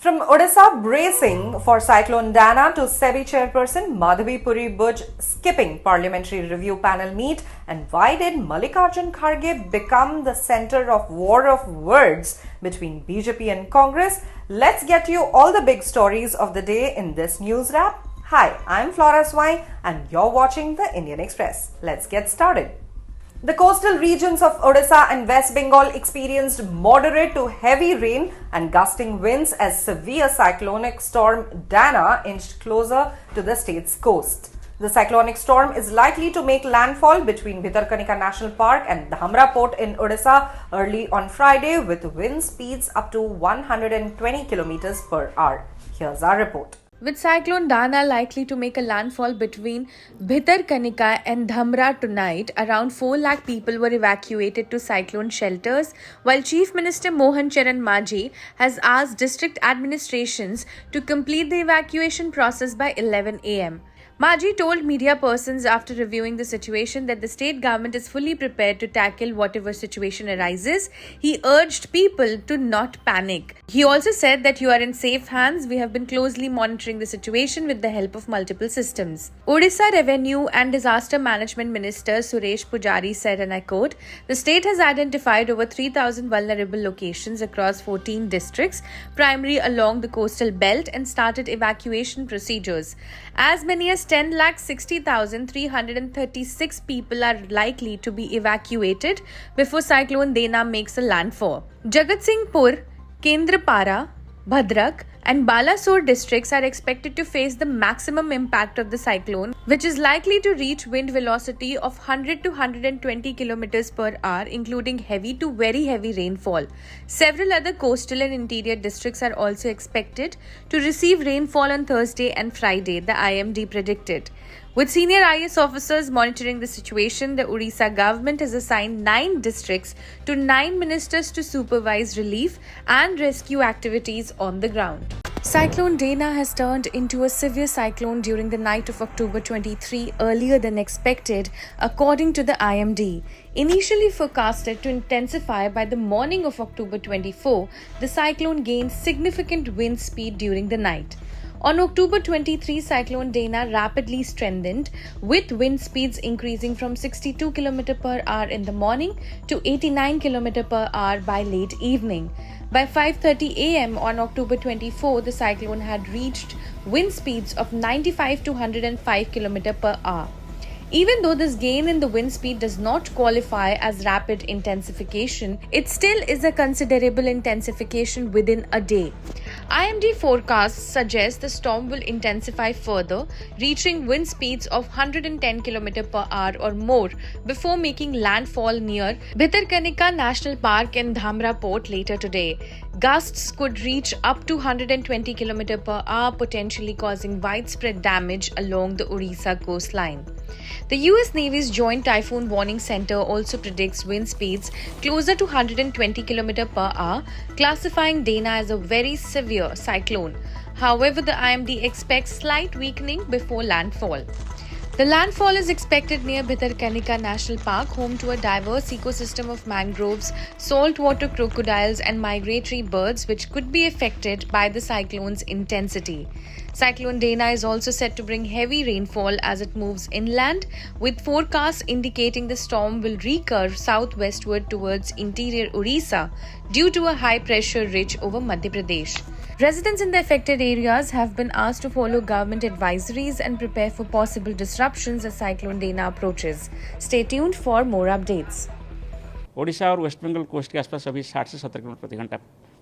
From Odisha bracing for Cyclone Dana to SEBI chairperson Madhabi Puri Buch skipping parliamentary review panel meet, and why did Mallikarjun Kharge become the center of war of words between BJP and Congress? Let's get you all the big stories of the day in this news wrap. Hi, I'm Flora Swine and you're watching the Indian Express. Let's get started. The coastal regions of Odisha and West Bengal experienced moderate to heavy rain and gusting winds as severe cyclonic storm Dana inched closer to the state's coast. The cyclonic storm is likely to make landfall between Bhitarkanika National Park and Dhamra Port in Odisha early on Friday, with wind speeds up to 120 km per hour. Here's our report. With Cyclone Dana likely to make a landfall between Bhitarkanika and Dhamra tonight, around 4 lakh people were evacuated to cyclone shelters, while Chief Minister Mohan Charan Majhi has asked district administrations to complete the evacuation process by 11 am. Majhi told media persons after reviewing the situation that the state government is fully prepared to tackle whatever situation arises. He urged people to not panic. He also said that you are in safe hands. We have been closely monitoring the situation with the help of multiple systems. Odisha Revenue and Disaster Management Minister Suresh Pujari said, and I quote, "The state has identified over 3,000 vulnerable locations across 14 districts, primarily along the coastal belt, and started evacuation procedures. As many as 10,60,336 people are likely to be evacuated before Cyclone Dana makes a landfall. Jagatsinghpur, Kendrapara, Bhadrak and Balasore districts are expected to face the maximum impact of the cyclone, which is likely to reach wind velocity of 100 to 120 km per hour, including heavy to very heavy rainfall. Several other coastal and interior districts are also expected to receive rainfall on Thursday and Friday, the IMD predicted. With senior IS officers monitoring the situation, the Odisha government has assigned 9 districts to 9 ministers to supervise relief and rescue activities on the ground. Cyclone Dana has turned into a severe cyclone during the night of October 23, earlier than expected, according to the IMD. Initially forecasted to intensify by the morning of October 24, the cyclone gained significant wind speed during the night. On October 23, Cyclone Dana rapidly strengthened, with wind speeds increasing from 62 km per hour in the morning to 89 km per hour by late evening. By 5:30 am on October 24, the cyclone had reached wind speeds of 95 to 105 km per hour. Even though this gain in the wind speed does not qualify as rapid intensification, it still is a considerable intensification within a day. IMD forecasts suggest the storm will intensify further, reaching wind speeds of 110 km per hour or more before making landfall near Bhitarkanika National Park and Dhamra Port later today. Gusts could reach up to 120 km per hour, potentially causing widespread damage along the Odisha coastline. The US Navy's Joint Typhoon Warning Center also predicts wind speeds closer to 120 km per hour, classifying Dana as a very severe cyclone. However, the IMD expects slight weakening before landfall. The landfall is expected near Bhitarkanika National Park, home to a diverse ecosystem of mangroves, saltwater crocodiles and migratory birds, which could be affected by the cyclone's intensity. Cyclone Dana is also set to bring heavy rainfall as it moves inland, with forecasts indicating the storm will recurve southwestward towards interior Odisha due to a high-pressure ridge over Madhya Pradesh. Residents in the affected areas have been asked to follow government advisories and prepare for possible disruptions as Cyclone Dana approaches. Stay tuned for more updates. Odisha और waste Bengal coast के आसपास अभी 60 से 70 kilometre प्रति घंटा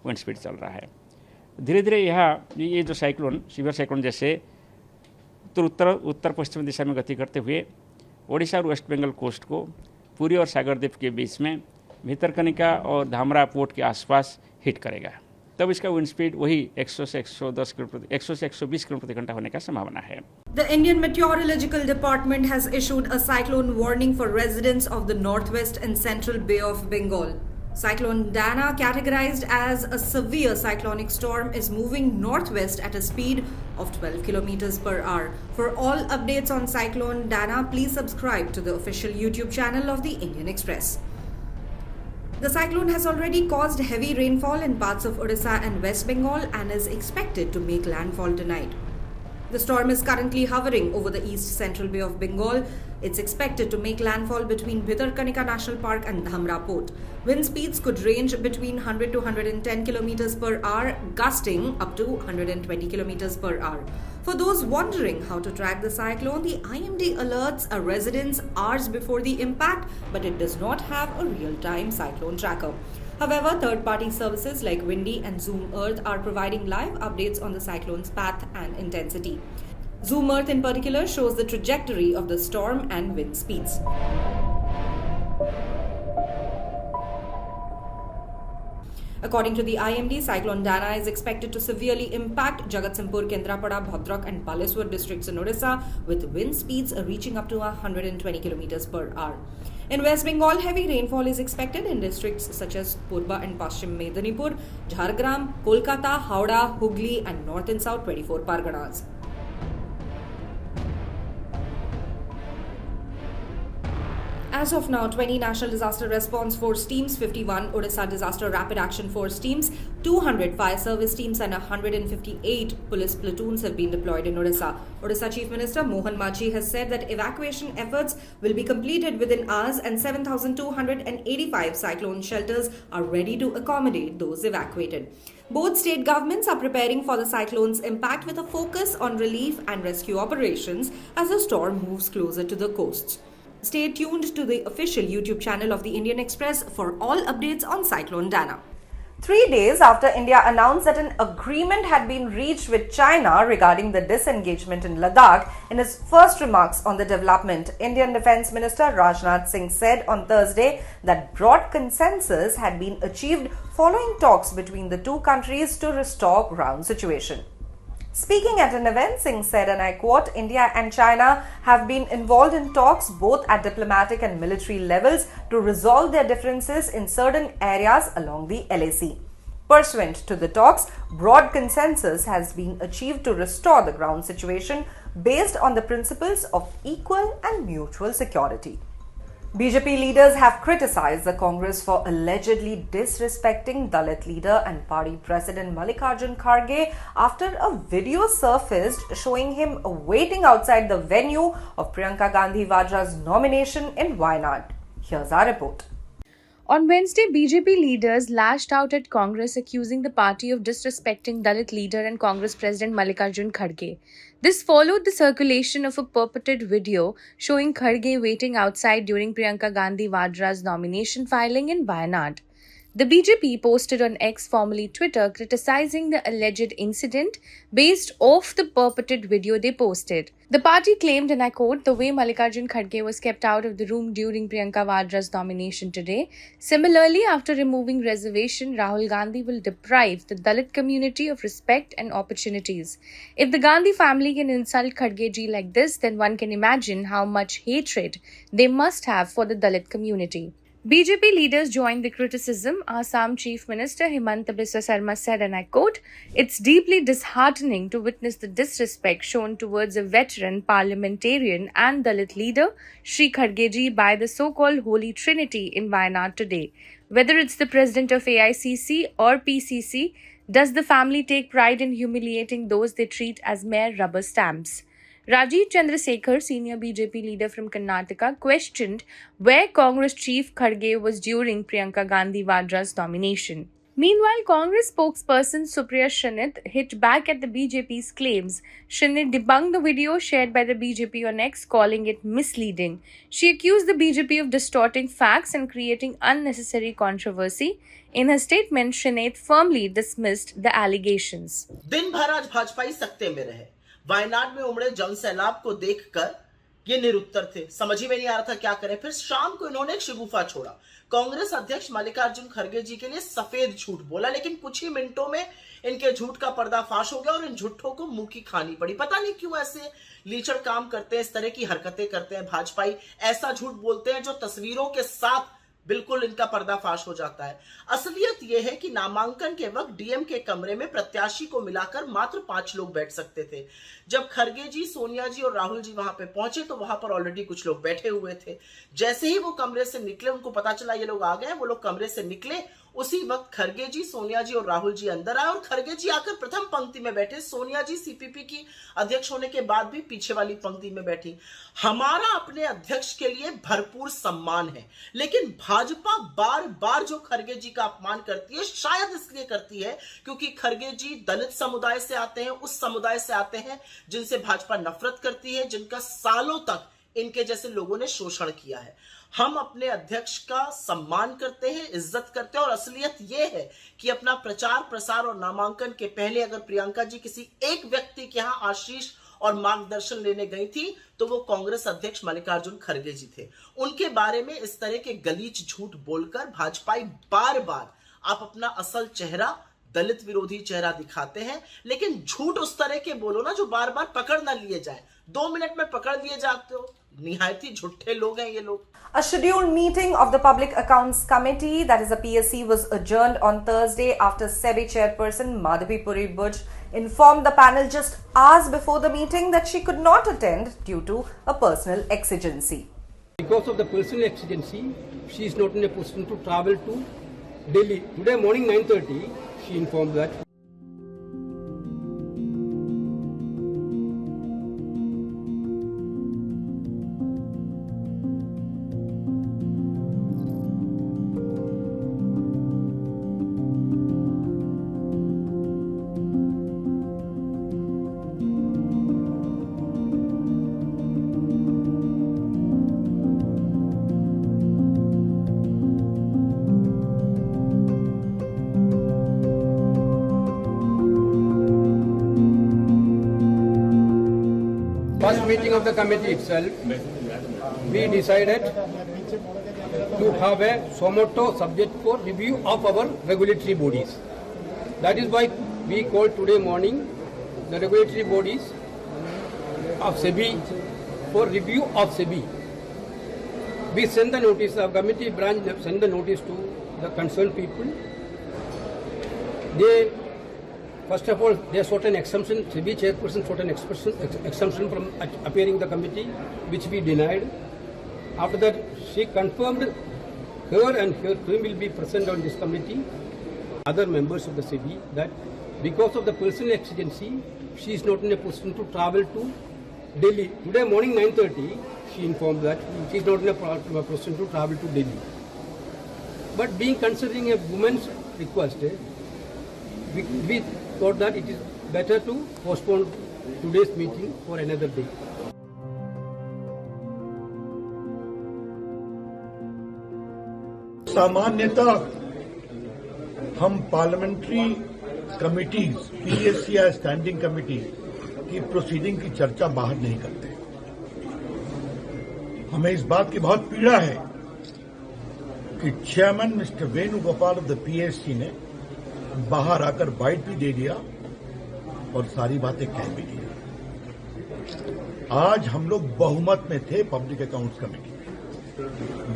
wind speed चल रहा है। धीरे धीरे ये जो साइक्लोन सीवियर साइक्लोन जैसे उत्तर पश्चिम दिशा में गति करते हुए ओडिशा और वेस्ट बंगाल कोस्ट को पुरी और सागर द्वीप के बीच में भितरकनिका और धामरा पोर्ट के आसपास हिट करेगा। तब इसका विंड स्पीड वही 100 से 110 किलोमीटर 100 से 120 किलोमीटर प्रति घंटा होने का संभावना है। The Indian Meteorological Department has issued a cyclone warning for residents of the northwest and central Bay of Bengal. Cyclone Dana, categorized as a severe cyclonic storm, is moving northwest at a speed of 12 km per hour. For all updates on Cyclone Dana, please subscribe to the official YouTube channel of the Indian Express. The cyclone has already caused heavy rainfall in parts of Odisha and West Bengal and is expected to make landfall tonight. The storm is currently hovering over the east central Bay of Bengal. It's expected to make landfall between Bhitarkanika National Park and Dhamra Port. Wind speeds could range between 100 to 110 km per hour, gusting up to 120 km per hour. For those wondering how to track the cyclone, the IMD alerts a residents hours before the impact, but it does not have a real-time cyclone tracker. However, third-party services like Windy and Zoom Earth are providing live updates on the cyclone's path and intensity. Zoom Earth in particular shows the trajectory of the storm and wind speeds. According to the IMD, Cyclone Dana is expected to severely impact Jagatsinghpur, Kendrapada, Bhadrak and Baleswar districts in Odisha, with wind speeds reaching up to 120 km per hour. In West Bengal, heavy rainfall is expected in districts such as Purba and Paschim Medinipur, Jhargram, Kolkata, Howrah, Hooghly and North and South 24 Parganas. As of now, 20 National Disaster Response Force teams, 51 Odisha Disaster Rapid Action Force teams, 200 fire service teams and 158 police platoons have been deployed in Odisha. Odisha Chief Minister Mohan Machi has said that evacuation efforts will be completed within hours and 7,285 cyclone shelters are ready to accommodate those evacuated. Both state governments are preparing for the cyclone's impact with a focus on relief and rescue operations as the storm moves closer to the coasts. Stay tuned to the official YouTube channel of the Indian Express for all updates on Cyclone Dana. 3 days after India announced that an agreement had been reached with China regarding the disengagement in Ladakh, in his first remarks on the development, Indian Defence Minister Rajnath Singh said on Thursday that broad consensus had been achieved following talks between the two countries to restore ground situation. Speaking at an event, Singh said, and I quote, India and China have been involved in talks both at diplomatic and military levels to resolve their differences in certain areas along the LAC. Pursuant to the talks, broad consensus has been achieved to restore the ground situation based on the principles of equal and mutual security. BJP leaders have criticized the Congress for allegedly disrespecting Dalit leader and party president Mallikarjun Kharge after a video surfaced showing him waiting outside the venue of Priyanka Gandhi Vadra's nomination in Wayanad. Here's our report. On Wednesday, BJP leaders lashed out at Congress, accusing the party of disrespecting Dalit leader and Congress President Mallikarjun Kharge. This followed the circulation of a purported video showing Kharge waiting outside during Priyanka Gandhi Vadra's nomination filing in Wayanad. The BJP posted on X, formerly Twitter, criticizing the alleged incident based off the purported video they posted. The party claimed, and I quote, the way Mallikarjun Kharge was kept out of the room during Priyanka Vadra's nomination today. Similarly, after removing reservation, Rahul Gandhi will deprive the Dalit community of respect and opportunities. If the Gandhi family can insult Kharge ji like this, then one can imagine how much hatred they must have for the Dalit community. BJP leaders joined the criticism. Assam Chief Minister Himanta Biswa Sarma said, and I quote, it's deeply disheartening to witness the disrespect shown towards a veteran parliamentarian and Dalit leader, Shri Kharge ji, by the so-called Holy Trinity in Wayanad today. Whether it's the president of AICC or PCC, does the family take pride in humiliating those they treat as mere rubber stamps? Rajiv Chandrasekhar, senior BJP leader from Karnataka, questioned where Congress chief Kharge was during Priyanka Gandhi Vadra's nomination. Meanwhile, Congress spokesperson Supriya Shanit hit back at the BJP's claims. Shanit debunked the video shared by the BJP on X, calling it misleading. She accused the BJP of distorting facts and creating unnecessary controversy. In her statement, Shanit firmly dismissed the allegations. दिन भर आज भाजपाई सत्ते में रहे, वायनाड में उमड़े जन सैलाब को देखकर ये निरुत्तर थे, समझ ही में नहीं आ रहा था क्या करें। फिर शाम को इन्होंने एक शगुफा छोड़ा, कांग्रेस अध्यक्ष मल्लिकार्जुन खड़गे जी के लिए सफेद झूठ बोला, लेकिन कुछ ही मिनटों में इनके झूठ का पर्दाफाश हो गया और इन झूठों को मुंह की खानी पड़ी। पता नहीं क्यों ऐसे लीचड़ काम करते हैं, इस तरह की हरकतें करते हैं भाजपाई, ऐसा झूठ बोलते हैं जो तस्वीरों के साथ बिल्कुल इनका पर्दाफाश हो जाता है। असलियत यह है कि नामांकन के वक्त डीएम के कमरे में प्रत्याशी को मिलाकर मात्र 5 लोग बैठ सकते थे। जब खरगे जी, सोनिया जी और राहुल जी वहां पे पहुंचे तो वहां पर ऑलरेडी कुछ लोग बैठे हुए थे। जैसे ही वो कमरे से निकले, उनको पता चला ये लोग आ गए, वो लोग कमरे से निकले, उसी वक्त खरगे जी, सोनिया जी और राहुल जी अंदर आए और खरगे जी आकर प्रथम पंक्ति में बैठे। सोनिया जी सीपीपी की अध्यक्ष होने के बाद भी पीछे वाली पंक्ति में बैठी। हमारा अपने अध्यक्ष के लिए भरपूर सम्मान है, लेकिन भाजपा बार बार जो खरगे जी का अपमान करती है, शायद इसलिए करती है क्योंकि खरगे जी दलित समुदाय से आते हैं, उस समुदाय से आते हैं जिनसे भाजपा नफरत करती है, जिनका सालों तक इनके जैसे लोगों ने शोषण किया है। हम अपने अध्यक्ष का सम्मान करते हैं, इज्जत करते हैं, और असलियत यह है कि अपना प्रचार प्रसार और नामांकन के पहले अगर प्रियंका जी किसी एक व्यक्ति के यहां आशीष और मार्गदर्शन लेने गई थी तो वो कांग्रेस अध्यक्ष मल्लिकार्जुन खड़गे जी थे। उनके बारे में इस तरह के गलीच झूठ बोलकर भाजपाई बार बार आप अपना असल चेहरा, दलित विरोधी चेहरा दिखाते हैं, लेकिन झूठ उस तरह के बोलो ना जो बार बार पकड़ ना लिए जाए। 2 मिनट में पकड़ लिए जाते हो, निहायत ही झूठे लोग हैं ये लोग। A scheduled meeting of the Public Accounts Committee, that is the PAC, was adjourned on Thursday after SEBI chairperson Madhabi Puri Buch informed the panel just hours before the meeting that she could not attend due to a personal exigency. Because of the personal exigency, she is not in a position to travel to Delhi. Today morning 9:30, she informed that. First meeting of the committee itself, we decided to have a suo subject for review of our regulatory bodies. That is why we called today morning the regulatory bodies of SEBI for review of SEBI. We send the notice, our committee branch send the notice to the concerned people. They, first of all, they sought an exemption, SEBI chairperson sought an exemption from appearing in the committee, which we denied. After that, she confirmed her and her team will be present on this committee. Other members of the SEBI, that because of the personal exigency, she is not in a position to travel to Delhi. Today morning 9:30, she informed that she is not in a position to travel to Delhi. But being considering a woman's request, we thought that it is better to postpone today's meeting for another day. सामान्यतः हम parliamentary committees, PAC या standing committee की proceeding की चर्चा बाहर नहीं करते। हमें इस बात की बहुत पीड़ा है कि chairman mister Venugopal of the PSC ने बाहर आकर बाइट भी दे दिया और सारी बातें कह भी दी। आज हम लोग बहुमत में थे पब्लिक अकाउंट्स कमेटी में,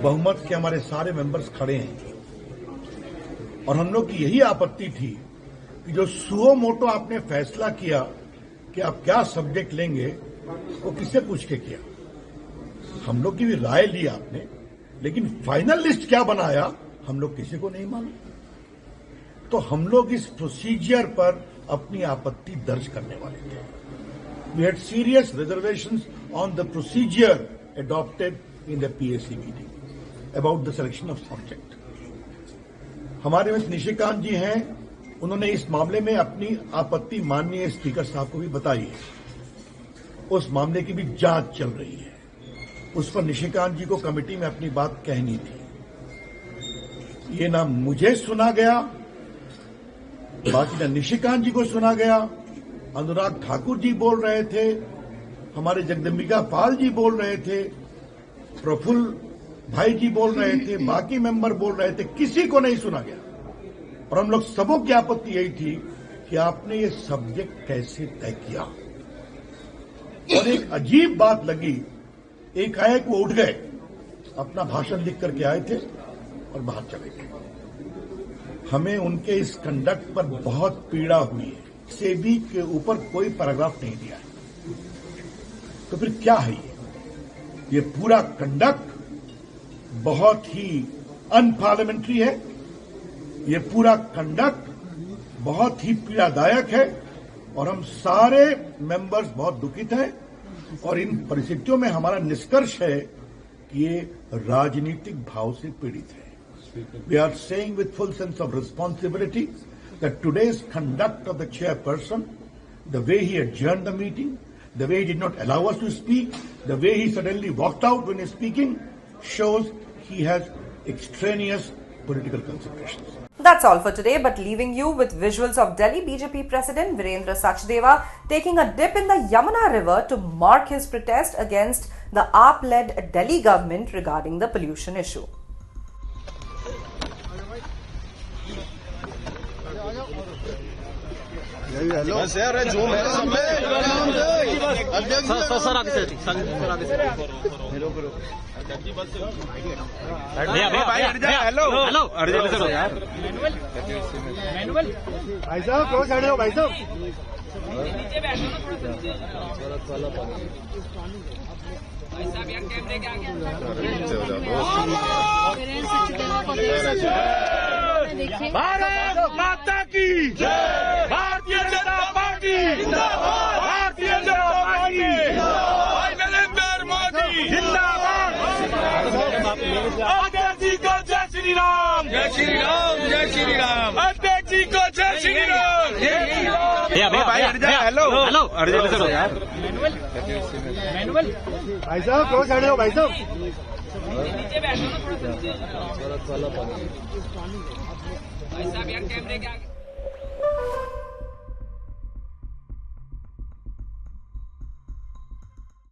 बहुमत के हमारे सारे मेंबर्स खड़े हैं और हम लोग की यही आपत्ति थी कि जो सुओ मोटो आपने फैसला किया कि आप क्या सब्जेक्ट लेंगे, वो किससे पूछ के किया? हम लोग की भी राय ली आपने, लेकिन फाइनल लिस्ट क्या बनाया हम लोग किसी को नहीं मालूम। तो हम लोग इस प्रोसीजर पर अपनी आपत्ति दर्ज करने वाले थे। We had serious reservations on the procedure adopted in the PAC meeting about the selection of subject. हमारे में निशिकांत जी हैं, उन्होंने इस मामले में अपनी आपत्ति माननीय स्पीकर साहब को भी बताई है। उस मामले की भी जांच चल रही है, उस पर निशिकांत जी को कमेटी में अपनी बात कहनी थी। ये ना मुझे सुना गया, बाकी ना निशिकांत जी को सुना गया। अनुराग ठाकुर जी बोल रहे थे, हमारे जगदम्बिका पाल जी बोल रहे थे, प्रफुल्ल भाई जी बोल रहे थे, बाकी मेंबर बोल रहे थे, किसी को नहीं सुना गया। और हम लोग सबों की आपत्ति यही थी कि आपने ये सब्जेक्ट कैसे तय किया। और एक अजीब बात लगी, एकाएक वो उठ गए, अपना भाषण लिख करके आए थे और बाहर चले गए। हमें उनके इस कंडक्ट पर बहुत पीड़ा हुई है। सेबी के ऊपर कोई पैराग्राफ नहीं दिया है, तो फिर क्या है ये पूरा कंडक्ट बहुत ही अनपार्लियामेंट्री है। ये पूरा कंडक्ट बहुत ही पीड़ादायक है और हम सारे मेंबर्स बहुत दुखित हैं और इन परिस्थितियों में हमारा निष्कर्ष है कि ये राजनीतिक भाव से पीड़ित है। We are saying with full sense of responsibility that today's conduct of the chairperson, the way he adjourned the meeting, the way he did not allow us to speak, the way he suddenly walked out when he's speaking, shows he has extraneous political considerations. That's all for today, but leaving you with visuals of Delhi BJP President Virendra Sachdeva taking a dip in the Yamuna River to mark his protest against the AAP-led Delhi government regarding the pollution issue. बस यार जो है sir आगे से hello hello भाई साहब close side हो भाई साहब। भारत माता की जय, भारतीय जनता पार्टी जिंदाबाद, भारतीय जनता पार्टी जिंदाबाद, नरेंद्र मोदी जिंदाबाद। अध्यक्ष जी को जय श्री राम, जय श्री राम, जय श्री राम। अध्यक्ष जी को जय श्री राम, जय श्री राम। हेलो हेलो भाई साहब क्लोज साइड हो भाई साहब। भाई साहब यार कैमरे के आगे